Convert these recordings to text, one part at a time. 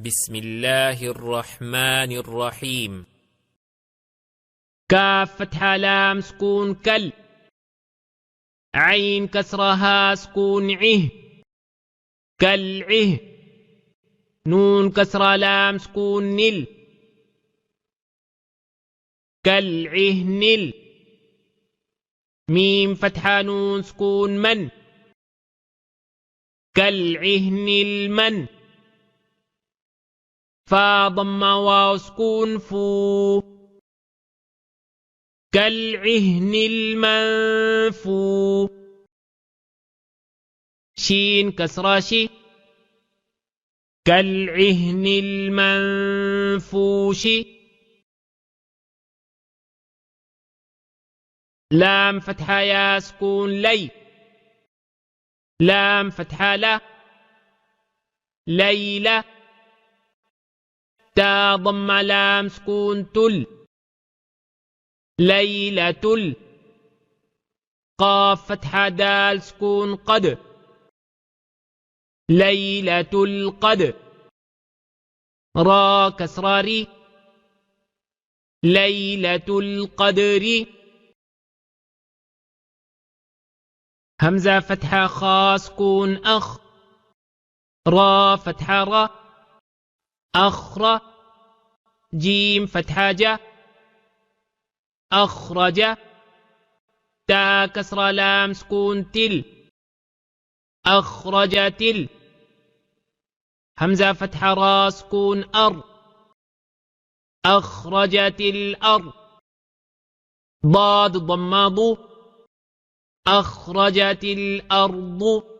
بسم الله الرحمن الرحيم. كاف فتحة لام سكون كل، عين كسرها سكون عه كالعه، نون كسرة لام سكون نل كالعهنل، ميم فتحة نون سكون من كالعهن المن، فا ضمة واو سكون فو كالعهن المنفو، شين كسرة شي كالعهن المنفوش، لام فتحة يا سكون لي لام فتحة لا ليلة، تا ضمة لام سكون تل ليلة، قاف فتحة دال سكون قد ليلة القدر، را كسراري ليلة القدر، همزة فتحة خا سكون أخ، را فتحة را أخرى، جيم فتحة جا أخرج، تا كسرة لام سكون تل أخرج تل، همزة فتحة را سكون أر أخرجت الأرض، ضاد ضمض أخرجت الأرض،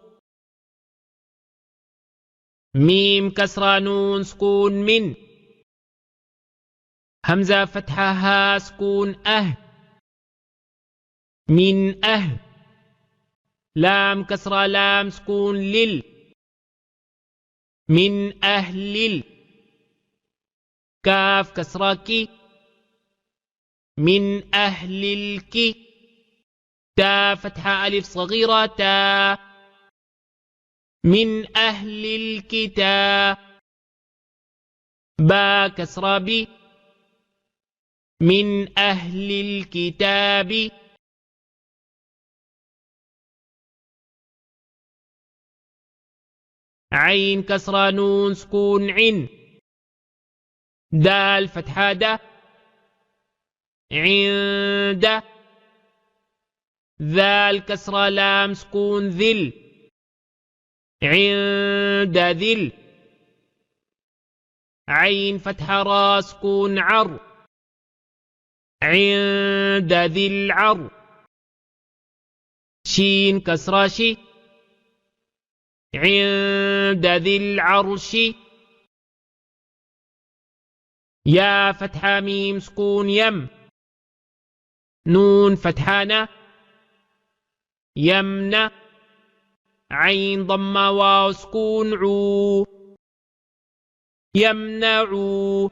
ميم كسرة نون سكون من، همزة فتحة ها سكون من لام كسرة لام سكون لل من أهل كاف كسرة كي من أهل الكي، تا فتحة ألف صغيرة تا من أهل الكتاب، با كسرة بي من أهل الكتاب، عين كسرة نون سكون عن، دال فتحة دا عند، ذال كسرة لام سكون ذل عند ذل، عين فتحة را سكون عر عند ذي العر، شين كسرة شي عند ذي العرش، يا فتحة ميم سكون يم، نون فتحانة يمنى، عين ضمة واو سكون عو يمنعو،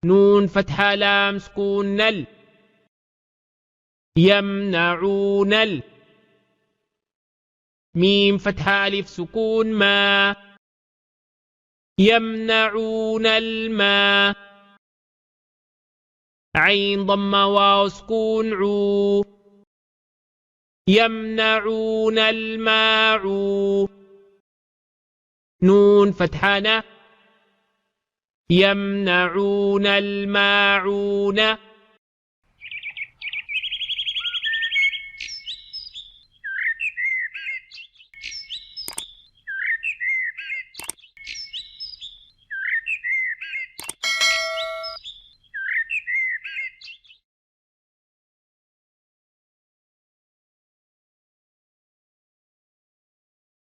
نون فتحة لام سكون نل يمنعون ميم فتحة ألف سكون ما يمنعون الماء، عين ضمة واو سكون عو يمنعون الماعو، نون فتحانة يمنعون الماعون.